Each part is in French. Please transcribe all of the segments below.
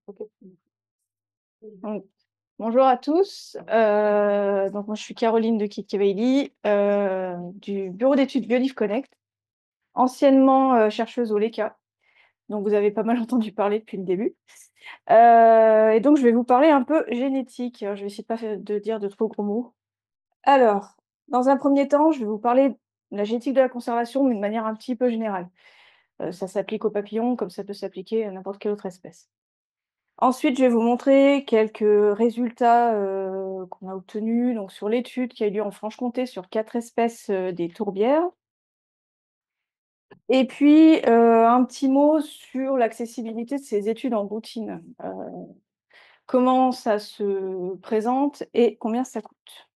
Ok. Donc, bonjour à tous. Donc moi je suis Caroline de Kikkebailey, du bureau d'études BioLife Connect, anciennement chercheuse au LECA. Donc vous avez pas mal entendu parler depuis le début. Et donc je vais vous parler un peu génétique. Alors, je vais essayer de dire de trop gros mots. Alors, dans un premier temps, je vais vous parler de la génétique de la conservation, mais de manière un petit peu générale. Ça s'applique aux papillons comme ça peut s'appliquer à n'importe quelle autre espèce. Ensuite, je vais vous montrer quelques résultats qu'on a obtenus donc, sur l'étude qui a eu lieu en Franche-Comté sur 4 espèces des tourbières. Et puis, un petit mot sur l'accessibilité de ces études en routine. Comment ça se présente et combien ça coûte.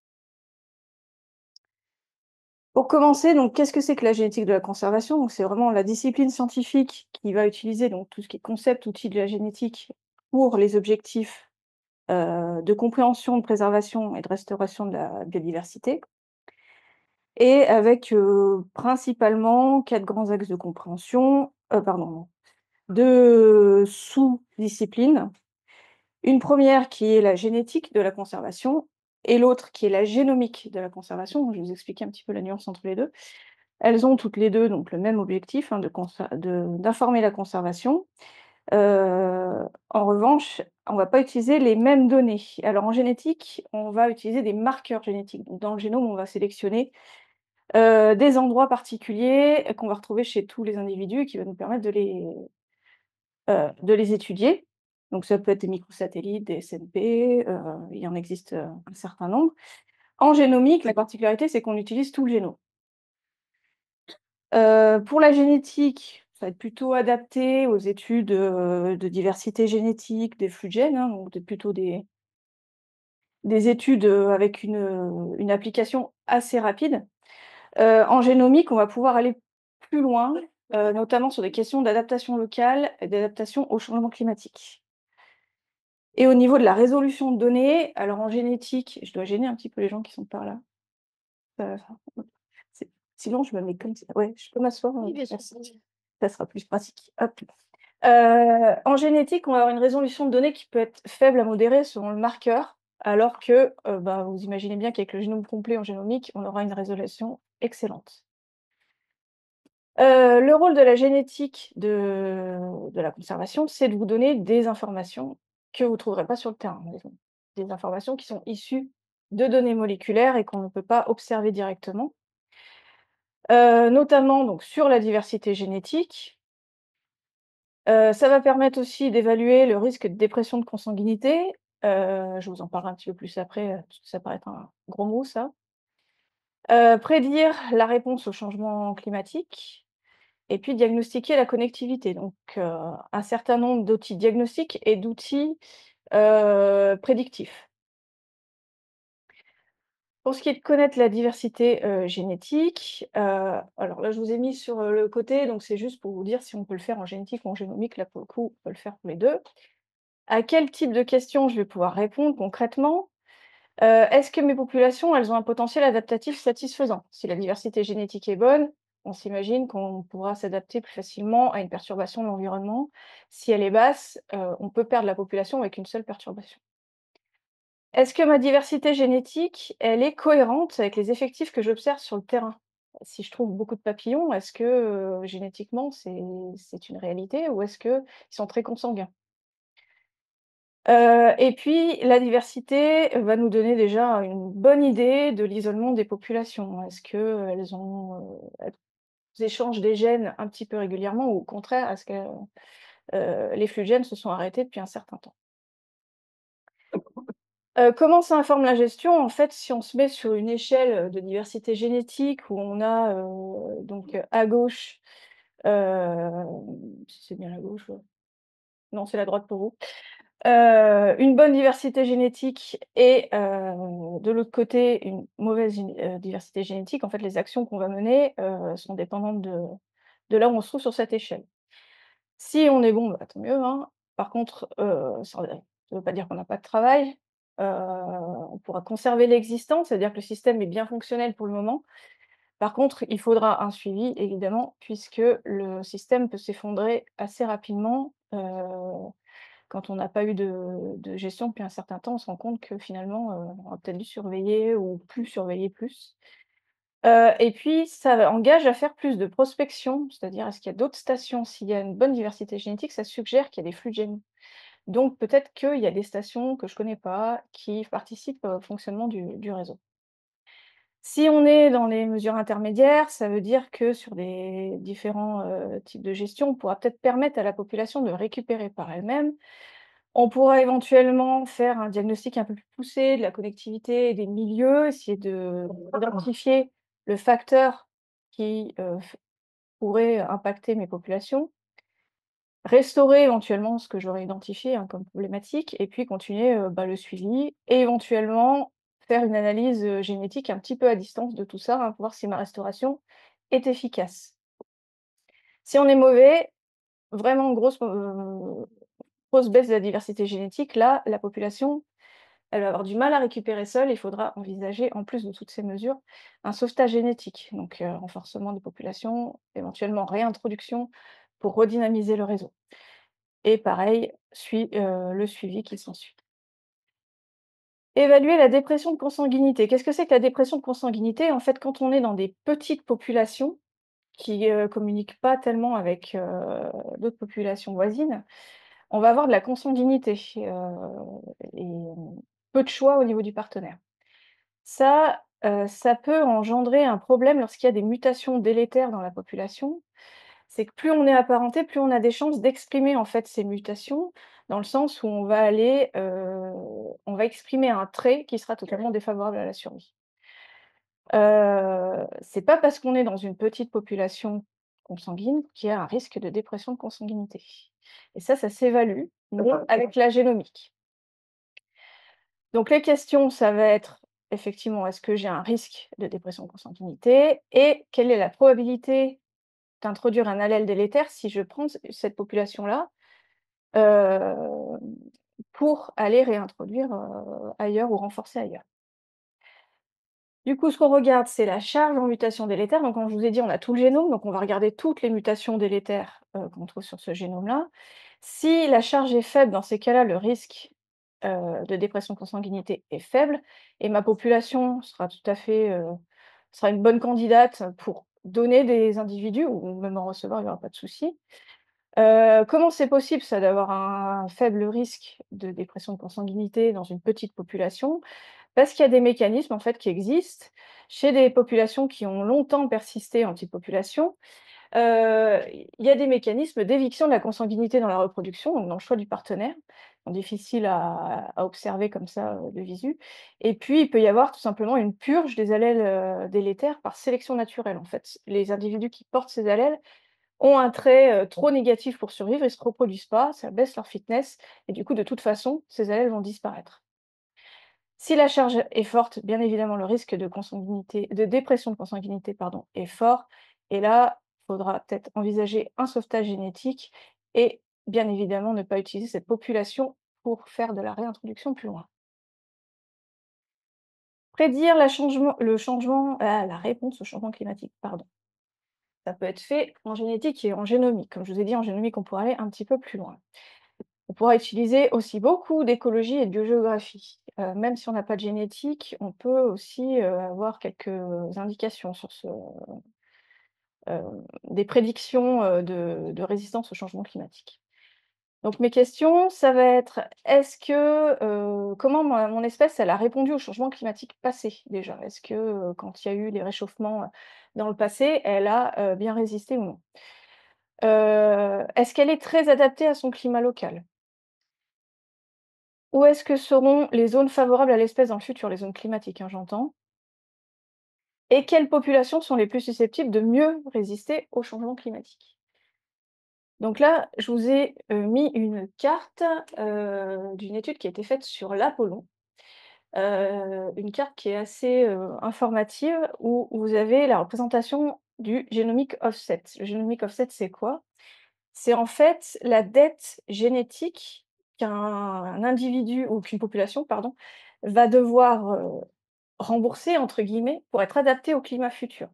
Pour commencer, donc, qu'est-ce que c'est que la génétique de la conservation? Donc, c'est vraiment la discipline scientifique qui va utiliser donc, tout ce qui est concept, outils de la génétique pour les objectifs de compréhension, de préservation et de restauration de la biodiversité, et avec principalement 4 grands axes de compréhension, de sous-disciplines. Une première qui est la génétique de la conservation et l'autre qui est la génomique de la conservation. Donc, je vais vous expliquer un petit peu la nuance entre les deux. Elles ont toutes les deux donc le même objectif, hein, d'informer la conservation. En revanche, on ne va pas utiliser les mêmes données. Alors en génétique, on va utiliser des marqueurs génétiques. Donc dans le génome, on va sélectionner des endroits particuliers qu'on va retrouver chez tous les individus et qui va nous permettre de les étudier. Donc ça peut être des microsatellites, des SNP, il en existe un certain nombre. En génomique, la particularité, c'est qu'on utilise tout le génome. Pour la génétique, ça va être plutôt adapté aux études de diversité génétique, des flux de gènes, hein, donc plutôt des études avec une application assez rapide. En génomique, on va pouvoir aller plus loin, notamment sur des questions d'adaptation locale et d'adaptation au changement climatique. Et au niveau de la résolution de données, alors en génétique, je dois gêner un petit peu les gens qui sont par là. Euh, c'est- Sinon, je me mets comme ça. Ouais, je peux m'asseoir. Oui, bien sûr. Merci. Ça sera plus pratique. Hop. En génétique, on va avoir une résolution de données qui peut être faible à modérée selon le marqueur, alors que vous imaginez bien qu'avec le génome complet en génomique, on aura une résolution excellente. Le rôle de la génétique de la conservation, c'est de vous donner des informations que vous ne trouverez pas sur le terrain. Des informations qui sont issues de données moléculaires et qu'on ne peut pas observer directement. Notamment donc, sur la diversité génétique. Ça va permettre aussi d'évaluer le risque de dépression de consanguinité. Je vous en parlerai un petit peu plus après, parce que ça paraît être un gros mot ça. Prédire la réponse au changement climatique et puis diagnostiquer la connectivité. Donc un certain nombre d'outils diagnostiques et d'outils prédictifs. Pour ce qui est de connaître la diversité génétique, alors là je vous ai mis sur le côté, donc c'est juste pour vous dire si on peut le faire en génétique ou en génomique. Là pour le coup, on peut le faire pour les deux. À quel type de questions je vais pouvoir répondre concrètement? Est-ce que mes populations, elles ont un potentiel adaptatif satisfaisant? Si la diversité génétique est bonne, on s'imagine qu'on pourra s'adapter plus facilement à une perturbation de l'environnement. Si elle est basse, on peut perdre la population avec une seule perturbation. Est-ce que ma diversité génétique, elle est cohérente avec les effectifs que j'observe sur le terrain? Si je trouve beaucoup de papillons, est-ce que, génétiquement, c'est une réalité ou est-ce qu'ils sont très consanguins? Et puis la diversité va nous donner déjà une bonne idée de l'isolement des populations. Est-ce qu'elles échangent des gènes un petit peu régulièrement ou au contraire, est-ce que, les flux de gènes se sont arrêtés depuis un certain temps? Comment ça informe la gestion? En fait, si on se met sur une échelle, de diversité génétique où on a, donc, à gauche, si c'est bien la gauche, ouais. Non, c'est la droite pour vous. Une bonne diversité génétique et de l'autre côté, une mauvaise diversité génétique. En fait, les actions qu'on va mener, sont dépendantes de là où on se trouve sur cette échelle. Si on est bon, bah, tant mieux, hein. Par contre, ça ne veut pas dire qu'on n'a pas de travail. On pourra conserver l'existant, c'est-à-dire que le système est bien fonctionnel pour le moment. Par contre, il faudra un suivi évidemment, puisque le système peut s'effondrer assez rapidement, quand on n'a pas eu de gestion depuis un certain temps, on se rend compte que finalement, on aurait peut-être dû surveiller ou plus surveiller plus. Et puis ça engage à faire plus de prospection, c'est-à-dire est-ce qu'il y a d'autres stations? S'il y a une bonne diversité génétique, ça suggère qu'il y a des flux de génies. Donc peut-être qu'il y a des stations que je connais pas qui participent au fonctionnement du réseau. Si on est dans les mesures intermédiaires, ça veut dire que sur des différents, types de gestion, on pourra peut-être permettre à la population de récupérer par elle-même. On pourra éventuellement faire un diagnostic un peu plus poussé de la connectivité et des milieux, essayer d'identifier le facteur qui, pourrait impacter mes populations. Restaurer éventuellement ce que j'aurais identifié, hein, comme problématique et puis continuer, le suivi et éventuellement faire une analyse, génétique un petit peu à distance de tout ça, hein, pour voir si ma restauration est efficace. Si on est mauvais, vraiment grosse baisse de la diversité génétique, là, la population, elle va avoir du mal à récupérer seule. Il faudra envisager, en plus de toutes ces mesures, un sauvetage génétique, donc renforcement des populations, éventuellement réintroduction pour redynamiser le réseau. Et pareil, le suivi qui s'ensuit. Évaluer la dépression de consanguinité. Qu'est-ce que c'est que la dépression de consanguinité? En fait, quand on est dans des petites populations qui, communiquent pas tellement avec, d'autres populations voisines, on va avoir de la consanguinité, et peu de choix au niveau du partenaire. Ça peut engendrer un problème lorsqu'il y a des mutations délétères dans la population. C'est que plus on est apparenté, plus on a des chances d'exprimer, en fait, ces mutations, dans le sens où on va exprimer un trait qui sera totalement défavorable à la survie. C'est pas parce qu'on est dans une petite population consanguine qu'il y a un risque de dépression de consanguinité et ça s'évalue, donc avec la génomique. Donc les questions, ça va être effectivement, est-ce que j'ai un risque de dépression de consanguinité et quelle est la probabilité d'introduire un allèle délétère si je prends cette population-là, heu, pour aller réintroduire, ailleurs ou renforcer ailleurs. Du coup, ce qu'on regarde, c'est la charge en mutations délétères. Donc, comme je vous ai dit, on a tout le génome, donc on va regarder toutes les mutations délétères, qu'on trouve sur ce génome-là. Si la charge est faible, dans ces cas-là, le risque, de dépression consanguinité est faible et ma population sera tout à fait, sera une bonne candidate pour donner des individus ou même en recevoir, il y aura pas de souci. Comment c'est possible ça d'avoir un faible risque de dépression de consanguinité dans une petite population? Parce qu'il y a des mécanismes en fait qui existent chez des populations qui ont longtemps persisté en petite population. Il y a des mécanismes d'éviction de la consanguinité dans la reproduction, donc dans le choix du partenaire, sont difficiles à observer comme ça, de visu. Et puis il peut y avoir tout simplement une purge des allèles, délétères par sélection naturelle en fait. Les individus qui portent ces allèles ont un trait, trop négatif pour survivre, ils se reproduisent pas, ça baisse leur fitness et du coup, de toute façon, ces allèles vont disparaître. Si la charge est forte, bien évidemment, le risque de dépression de consanguinité, pardon, est fort et là, il faudra peut-être envisager un sauvetage génétique et bien évidemment, ne pas utiliser cette population pour faire de la réintroduction plus loin. Prédire la réponse au changement climatique, pardon. Ça peut être fait en génétique et en génomique. Comme je vous ai dit, en génomique, on pourra aller un petit peu plus loin. On pourra utiliser aussi beaucoup d'écologie et de biogéographie. Même si on n'a pas de génétique, on peut aussi, avoir quelques indications sur des prédictions, de résistance au changement climatique. Donc mes questions, ça va être: est-ce que, comment mon espèce, elle a répondu au changement climatique passé déjà? Est-ce que, quand il y a eu les réchauffements, dans le passé, elle a, bien résisté ou non? Est-ce qu'elle est très adaptée à son climat local? Où est-ce que seront les zones favorables à l'espèce dans le futur? Les zones climatiques, hein, j'entends. Et quelles populations sont les plus susceptibles de mieux résister au changement climatique? Donc là, je vous ai, mis une carte, d'une étude qui a été faite sur l'Apollon. Une carte qui est assez, informative où vous avez la représentation du genomic offset. Le genomic offset, c'est quoi? C'est en fait la dette génétique qu'un individu ou qu'une population, pardon, va devoir, «rembourser» entre guillemets pour être adaptée au climat futur.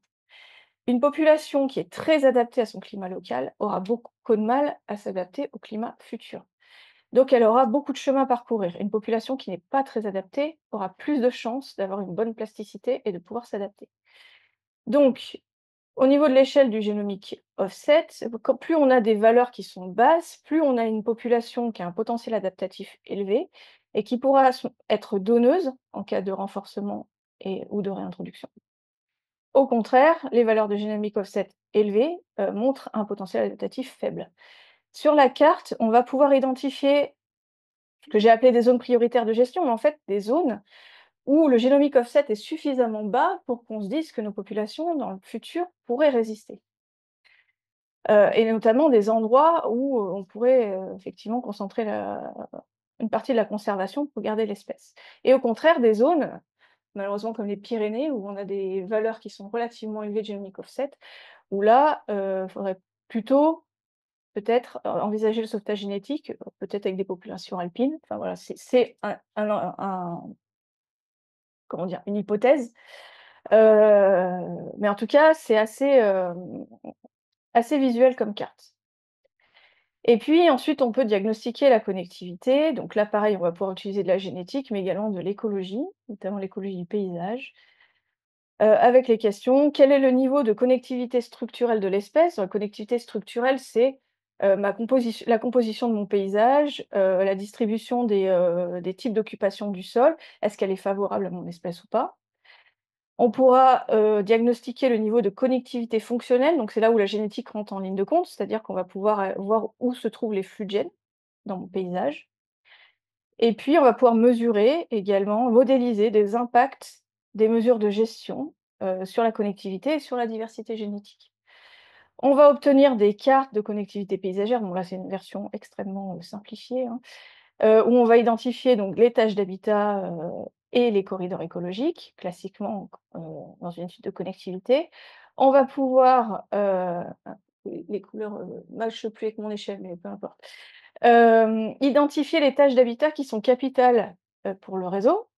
Une population qui est très adaptée à son climat local aura beaucoup de mal à s'adapter au climat futur. Donc elle aura beaucoup de chemin à parcourir. Une population qui n'est pas très adaptée aura plus de chances d'avoir une bonne plasticité et de pouvoir s'adapter. Donc, au niveau de l'échelle du génomique offset, plus on a des valeurs qui sont basses, plus on a une population qui a un potentiel adaptatif élevé et qui pourra être donneuse en cas de renforcement ou de réintroduction. Au contraire, les valeurs de génomique offset élevées montrent un potentiel adaptatif faible. Sur la carte, on va pouvoir identifier ce que j'ai appelé des zones prioritaires de gestion, mais en fait des zones où le génomique offset est suffisamment bas pour qu'on se dise que nos populations, dans le futur, pourraient résister. Et notamment des endroits où on pourrait effectivement concentrer une partie de la conservation pour garder l'espèce. Et au contraire, des zones, malheureusement comme les Pyrénées, où on a des valeurs qui sont relativement élevées de génomique offset, où là, il faudrait plutôt peut-être envisager le sauvetage génétique, peut-être avec des populations alpines. Enfin voilà, c'est comment dire? Une hypothèse. Mais en tout cas, c'est assez visuel comme carte. Et puis ensuite, on peut diagnostiquer la connectivité. Donc là, pareil, on va pouvoir utiliser de la génétique, mais également de l'écologie, notamment l'écologie du paysage, avec les questions: quel est le niveau de connectivité structurelle de l'espèce? La connectivité structurelle, c'est, la composition de mon paysage, la distribution des types d'occupation du sol. Est-ce qu'elle est favorable à mon espèce ou pas? On pourra, diagnostiquer le niveau de connectivité fonctionnelle, donc c'est là où la génétique rentre en ligne de compte, c'est-à-dire qu'on va pouvoir, voir où se trouvent les flux de gènes dans mon paysage. Et puis on va pouvoir mesurer également, modéliser des impacts des mesures de gestion, sur la connectivité et sur la diversité génétique. On va obtenir des cartes de connectivité paysagère, bon là c'est une version extrêmement, simplifiée, hein, où on va identifier donc les tâches d'habitat, et les corridors écologiques, classiquement, dans une étude de connectivité. On va pouvoir, les couleurs, matchent plus avec mon échelle, mais peu importe. Identifier les tâches d'habitat qui sont capitales, pour le réseau.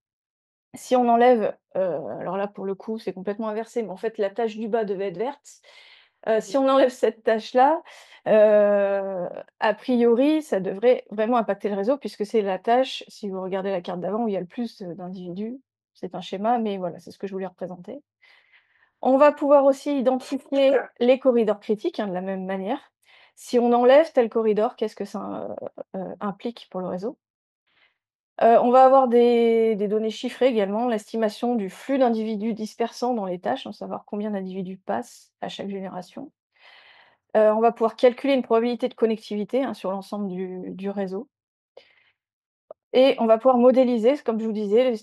Si on enlève, alors là pour le coup c'est complètement inversé, mais en fait la tâche du bas devait être verte. Si on enlève cette tâche-là, a priori, ça devrait vraiment impacter le réseau puisque c'est la tâche, si vous regardez la carte d'avant, où il y a le plus, d'individus. C'est un schéma, mais voilà, c'est ce que je voulais représenter. On va pouvoir aussi identifier les corridors critiques, hein, de la même manière. Si on enlève tel corridor, qu'est-ce que ça, implique pour le réseau? On va avoir des données chiffrées également, l'estimation du flux d'individus dispersants dans les tâches, hein, savoir combien d'individus passent à chaque génération. On va pouvoir calculer une probabilité de connectivité, hein, sur l'ensemble du réseau et on va pouvoir modéliser, comme je vous disais,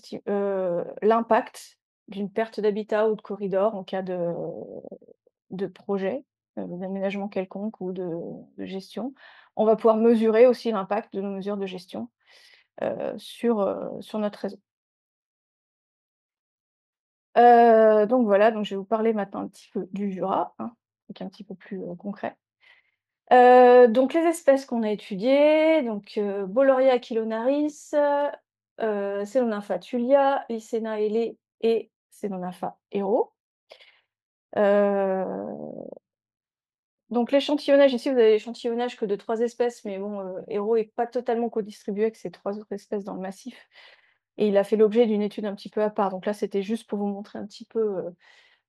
l'impact d'une perte d'habitat ou de corridor en cas de projet, d'aménagement quelconque ou de gestion. On va pouvoir mesurer aussi l'impact de nos mesures de gestion, sur notre réseau. Donc voilà, donc je vais vous parler maintenant un petit peu du Jura, hein, donc un petit peu plus, concret. Donc les espèces qu'on a étudiées, donc Boloria aquilonaris, Selonympha thulia, Lycena ele et Selonympha hero. Heu, donc l'échantillonnage ici, vous avez l'échantillonnage que de 3 espèces, mais bon, Hero est pas totalement codistribué avec ces 3 autres espèces dans le massif et il a fait l'objet d'une étude un petit peu à part. Donc là, c'était juste pour vous montrer un petit peu,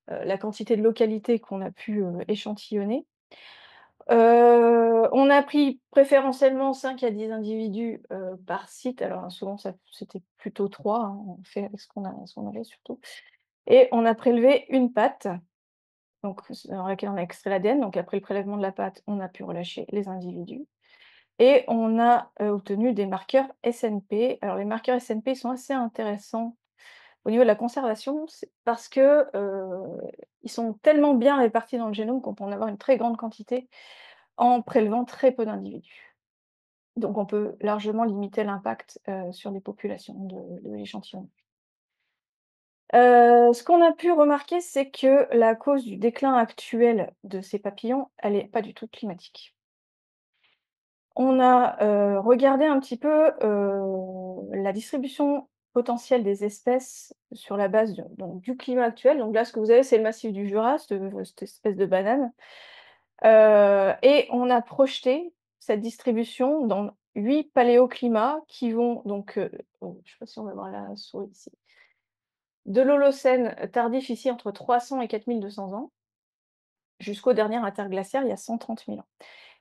la quantité de localités qu'on a pu, échantillonner. On a pris préférentiellement 5 à 10 individus, par site. Alors, souvent c'était plutôt 3, hein, on fait avec ce qu'on avait surtout et on a prélevé une patte, donc dans laquelle on a extrait l'ADN. Donc après le prélèvement de la patte, on a pu relâcher les individus et on a, obtenu des marqueurs SNP. Alors les marqueurs SNP sont assez intéressants au niveau de la conservation, c'est parce que, ils sont tellement bien répartis dans le génome qu'on peut en avoir une très grande quantité en prélevant très peu d'individus. Donc on peut largement limiter l'impact, sur les populations de l'échantillon. Ce qu'on a pu remarquer, c'est que la cause du déclin actuel de ces papillons, elle est pas du tout climatique. On a, regardé un petit peu, la distribution potentielle des espèces sur la base du climat actuel. Donc là, ce que vous avez, c'est le massif du Jura, cette espèce de banane. Et on a projeté cette distribution dans 8 paléoclimats qui vont donc, oh, je ne sais pas si on va voir la souris ici. De l'Holocène tardif ici entre 300 et 4 200 ans, jusqu'au dernier interglaciaire il y a 130 000 ans.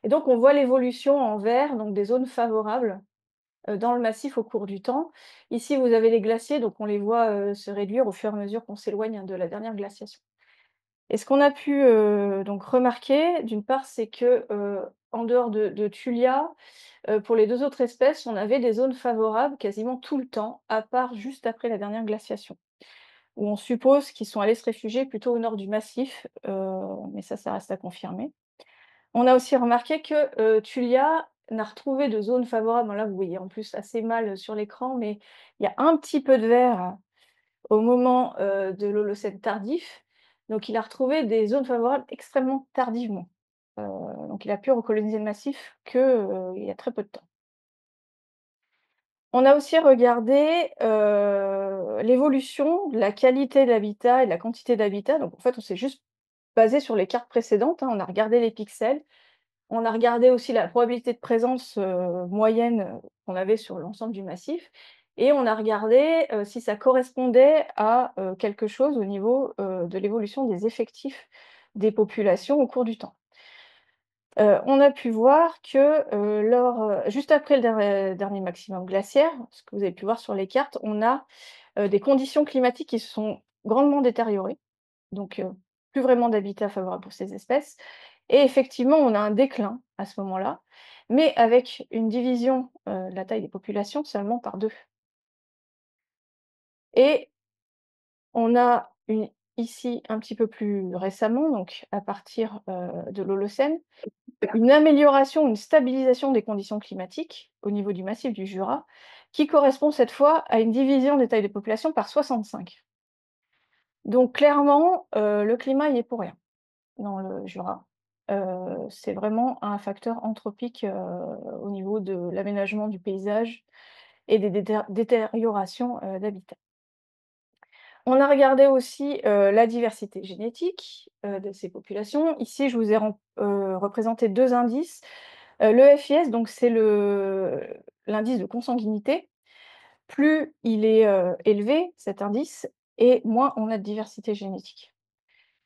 Et donc on voit l'évolution en vert, donc des zones favorables, dans le massif au cours du temps. Ici vous avez les glaciers, donc on les voit, se réduire au fur et à mesure qu'on s'éloigne de la dernière glaciation. Et ce qu'on a pu, donc remarquer, d'une part, c'est que, en dehors de Tulia, pour les 2 autres espèces, on avait des zones favorables quasiment tout le temps, à part juste après la dernière glaciation, où on suppose qu'ils sont allés se réfugier plutôt au nord du massif, mais ça reste à confirmer. On a aussi remarqué que, Tulia n'a retrouvé de zone favorable, là vous voyez en plus assez mal sur l'écran, mais il y a un petit peu de vert au moment, de l'Holocène tardif, donc il a retrouvé des zones favorables extrêmement tardivement. Heu, donc il a pu recoloniser le massif que, il y a très peu de temps. On a aussi regardé, l'évolution de la qualité de l'habitat et de la quantité d'habitat, donc en fait on s'est juste basé sur les cartes précédentes, hein. On a regardé les pixels, on a regardé aussi la probabilité de présence, moyenne, qu'on avait sur l'ensemble du massif et on a regardé, si ça correspondait à, quelque chose au niveau, de l'évolution des effectifs des populations au cours du temps. On a pu voir que, juste après le dernier maximum glaciaire, ce que vous avez pu voir sur les cartes, on a, des conditions climatiques qui se sont grandement détériorées, donc plus vraiment d'habitat favorable pour ces espèces et effectivement, on a un déclin à ce moment-là, mais avec une division, de la taille des populations seulement par 2. Et on a une ici un petit peu plus récemment, donc à partir, de l'Holocène, une amélioration, une stabilisation des conditions climatiques au niveau du massif du Jura, qui correspond cette fois à une division des tailles des populations par 65. Donc clairement, le climat y est pour rien dans le Jura. C'est vraiment un facteur anthropique, au niveau de l'aménagement du paysage et des détériorations, d'habitat. On a regardé aussi, la diversité génétique, de ces populations. Ici, je vous ai représenté 2 indices. Le FIS, donc c'est l'indice de consanguinité. Plus il est, élevé, cet indice, et moins on a de diversité génétique.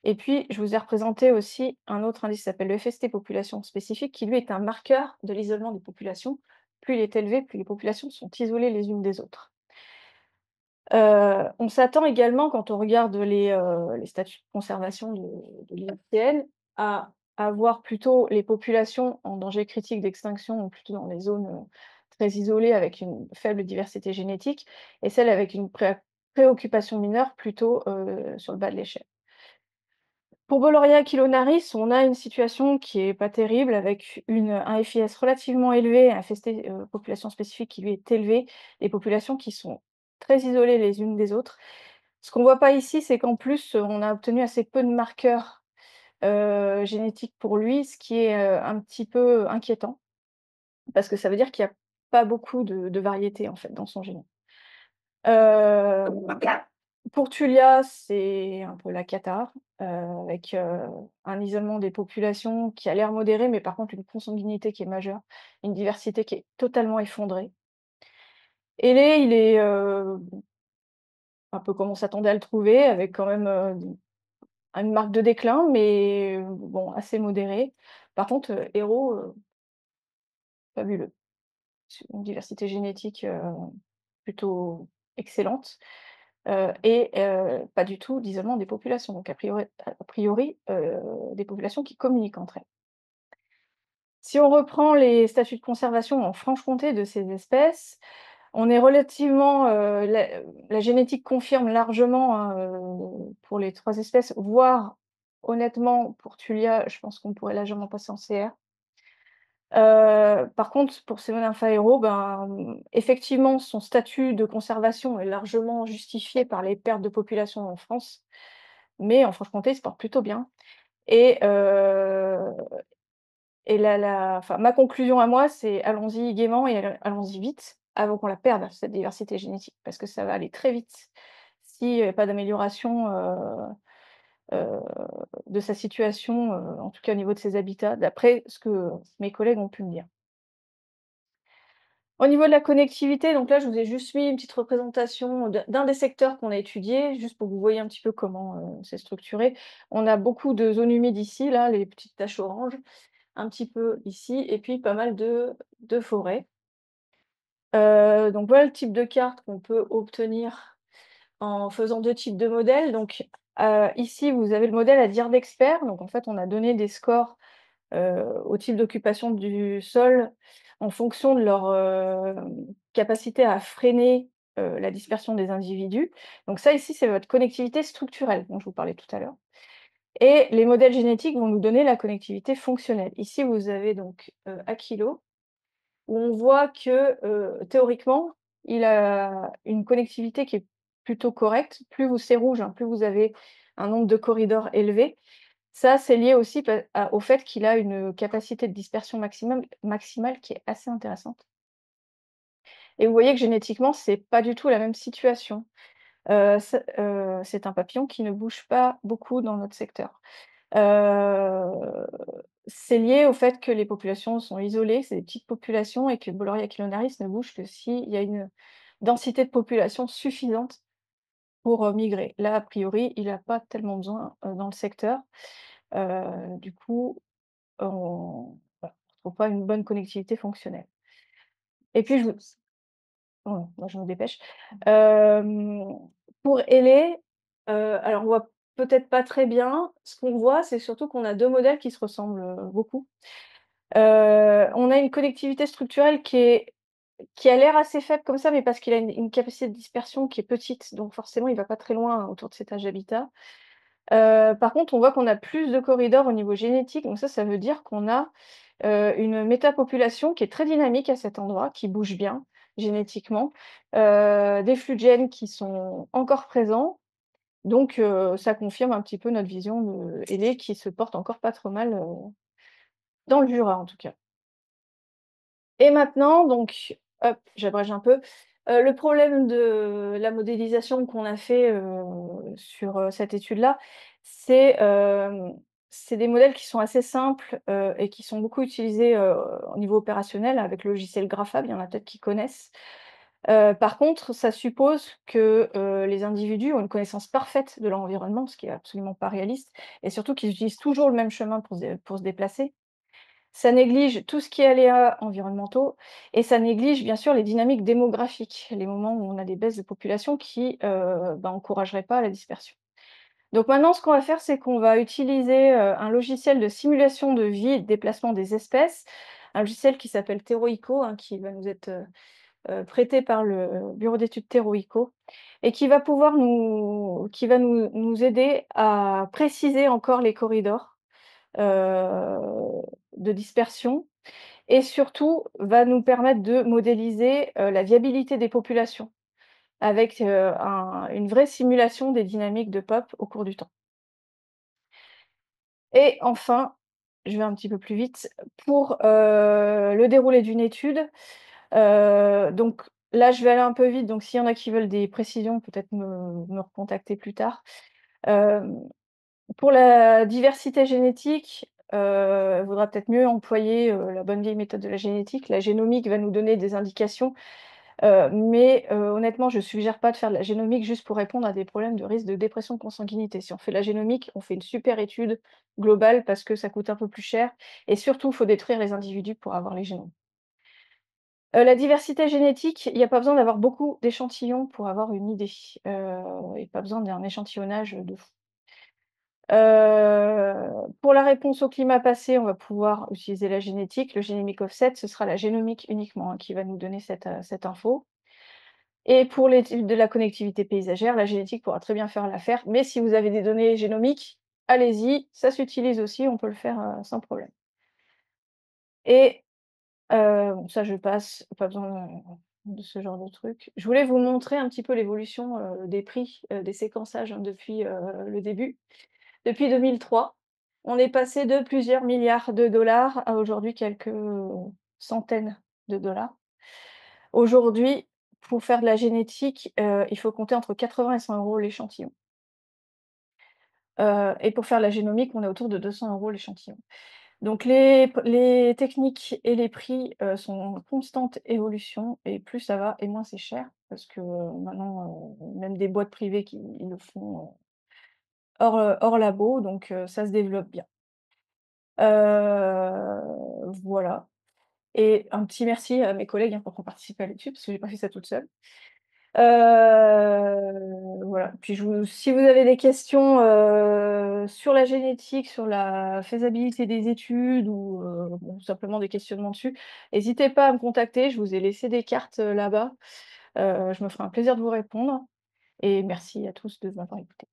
Et puis, je vous ai représenté aussi un autre indice qui s'appelle le FST population spécifique, qui lui est un marqueur de l'isolement des populations. Plus il est élevé, plus les populations sont isolées les unes des autres. On s'attend également, quand on regarde les statuts de conservation de l'IUCN, à avoir plutôt les populations en danger critique d'extinction, ou plutôt dans les zones, très isolées avec une faible diversité génétique, et celles avec une préoccupation mineure plutôt, sur le bas de l'échelle. Pour Boloria aquilonaris, on a une situation qui est pas terrible avec un FIS relativement élevé, un FST, population spécifique qui lui est élevé, des populations qui sont très isolées les unes des autres. Ce qu'on voit pas ici, c'est qu'en plus, on a obtenu assez peu de marqueurs, génétiques pour lui, ce qui est, un petit peu inquiétant, parce que ça veut dire qu'il y a pas beaucoup de variété en fait dans son génome. Heu Pour Tulia, c'est un peu la cata, avec, un isolement des populations qui a l'air modéré, mais par contre une consanguinité qui est majeure, une diversité qui est totalement effondrée. Ailé, il est, un peu comme on s'attendait à le trouver, avec quand même, une marque de déclin, mais bon, assez modérée. Par contre, Hérault, fabuleux. Une diversité génétique, plutôt excellente. Pas du tout d'isolement des populations, donc a priori, des populations qui communiquent entre elles. Si on reprend les statuts de conservation en Franche-Comté de ces espèces, on est relativement, la génétique confirme largement, hein, pour les 3 espèces, voire honnêtement pour Tulia, je pense qu'on pourrait largement passer en CR. Par contre, pour Semonympha hérault, ben, effectivement, son statut de conservation est largement justifié par les pertes de population en France, mais en Franche-Comté, il se porte plutôt bien et enfin, ma conclusion à moi, c'est allons-y gaiement et allons-y vite avant qu'on la perde, cette diversité génétique, parce que ça va aller très vite s'il y a pas d'amélioration, heu, de sa situation, en tout cas au niveau de ses habitats, d'après ce que mes collègues ont pu me dire. Au niveau de la connectivité, donc là, je vous ai juste mis une petite représentation d'un des secteurs qu'on a étudié, juste pour que vous voyez un petit peu comment, c'est structuré. On a beaucoup de zones humides ici, là, les petites taches oranges, un petit peu ici et puis pas mal de forêts. Donc voilà le type de carte qu'on peut obtenir en faisant 2 types de modèles. Donc, ici, vous avez le modèle à dire d'expert. Donc en fait, on a donné des scores, au type d'occupation du sol en fonction de leur, capacité à freiner, la dispersion des individus. Donc ça, ici, c'est votre connectivité structurelle dont je vous parlais tout à l'heure et les modèles génétiques vont nous donner la connectivité fonctionnelle. Ici, vous avez donc, Aquilo où on voit que, théoriquement, il a une connectivité qui est plutôt correcte. Plus vous c'est rouge, hein, plus vous avez un nombre de corridors élevé. Ça, c'est lié aussi au fait qu'il a une capacité de dispersion maximale qui est assez intéressante. Et vous voyez que génétiquement, c'est pas du tout la même situation. C'est un papillon qui ne bouge pas beaucoup dans notre secteur. Heu, c'est lié au fait que les populations sont isolées, c'est des petites populations et que Boloria quilonaris ne bouge que s'il y a une densité de population suffisante pour, migrer. Là, a priori, il a pas tellement besoin, dans le secteur. Du coup, on voilà, on trouve pas une bonne connectivité fonctionnelle. Et puis je vous moi je me dépêche. Hem, pour Ailé, alors on voit peut-être pas très bien. Ce qu'on voit, c'est surtout qu'on a 2 modèles qui se ressemblent, beaucoup. On a une connectivité structurelle qui a l'air assez faible comme ça, mais parce qu'il a une capacité de dispersion qui est petite, donc forcément il va pas très loin autour de cet âge d'habitat. Par contre, on voit qu'on a plus de corridors au niveau génétique, donc ça veut dire qu'on a, une métapopulation qui est très dynamique à cet endroit, qui bouge bien génétiquement, des flux de gènes qui sont encore présents, donc ça confirme un petit peu notre vision de Hellé qui se porte encore pas trop mal, dans le Jura en tout cas. Et maintenant donc, hop, j'abrège un peu, le problème de la modélisation qu'on a fait, sur, cette étude-là, c'est, c'est des modèles qui sont assez simples, et qui sont beaucoup utilisés, au niveau opérationnel avec le logiciel Grafab, il y en a peut-être qui connaissent. Par contre, ça suppose que, les individus ont une connaissance parfaite de leur environnement, ce qui est absolument pas réaliste et surtout qu'ils utilisent toujours le même chemin pour se déplacer. Ça néglige tout ce qui est aléas environnementaux et ça néglige bien sûr les dynamiques démographiques, les moments où on a des baisses de population qui, encourageraient pas la dispersion. Donc maintenant, ce qu'on va faire, c'est qu'on va utiliser, un logiciel de simulation de vie et de déplacement des espèces, un logiciel qui s'appelle Terroico, hein, qui va nous être, prêté par le bureau d'études Terroico et qui va nous aider à préciser encore les corridors, heu, de dispersion et surtout va nous permettre de modéliser, la viabilité des populations avec, une vraie simulation des dynamiques de pop au cours du temps. Et enfin, je vais un petit peu plus vite, pour, le déroulé d'une étude, donc là, je vais aller un peu vite, donc s'il y en a qui veulent des précisions, peut-être me recontacter plus tard. Hem, pour la diversité génétique, il vaudra peut-être mieux employer, la bonne vieille méthode de la génétique. La génomique va nous donner des indications, mais honnêtement, je suggère pas de faire de la génomique juste pour répondre à des problèmes de risque de dépression de consanguinité. Si on fait de la génomique, on fait une super étude globale parce que ça coûte un peu plus cher et surtout, il faut détruire les individus pour avoir les génomes. La diversité génétique, il y a pas besoin d'avoir beaucoup d'échantillons pour avoir une idée, et pas besoin d'un échantillonnage de fou. Pour la réponse au climat passé, on va pouvoir utiliser la génétique. Le Genomic Offset, ce sera la génomique uniquement, hein, qui va nous donner cette info. Et pour l'étude de la connectivité paysagère, la génétique pourra très bien faire l'affaire, mais si vous avez des données génomiques, allez-y, ça s'utilise aussi, on peut le faire, sans problème. Et bon ça je passe, pas besoin, de ce genre de truc. Je voulais vous montrer un petit peu l'évolution, des prix, des séquençages, hein, depuis, le début. Depuis 2003, on est passé de plusieurs milliards de dollars à aujourd'hui quelques centaines de dollars. Aujourd'hui, pour faire de la génétique, il faut compter entre 80 et 100 € l'échantillon. Et pour faire la génomique, on est autour de 200 € l'échantillon. Donc les techniques et les prix, sont en constante évolution et plus ça va et moins c'est cher parce que, maintenant, même des boîtes privées qui ils le font, hors labo donc ça se développe bien. Voilà et un petit merci à mes collègues, hein, pour qu'on participe à l'étude parce que j'ai pas fait ça toute seule. Voilà, puis je vous si vous avez des questions, sur la génétique, sur la faisabilité des études ou, bon, simplement des questionnements dessus, hésitez pas à me contacter, je vous ai laissé des cartes, là-bas. Je me ferai un plaisir de vous répondre et merci à tous de m'avoir écoutée.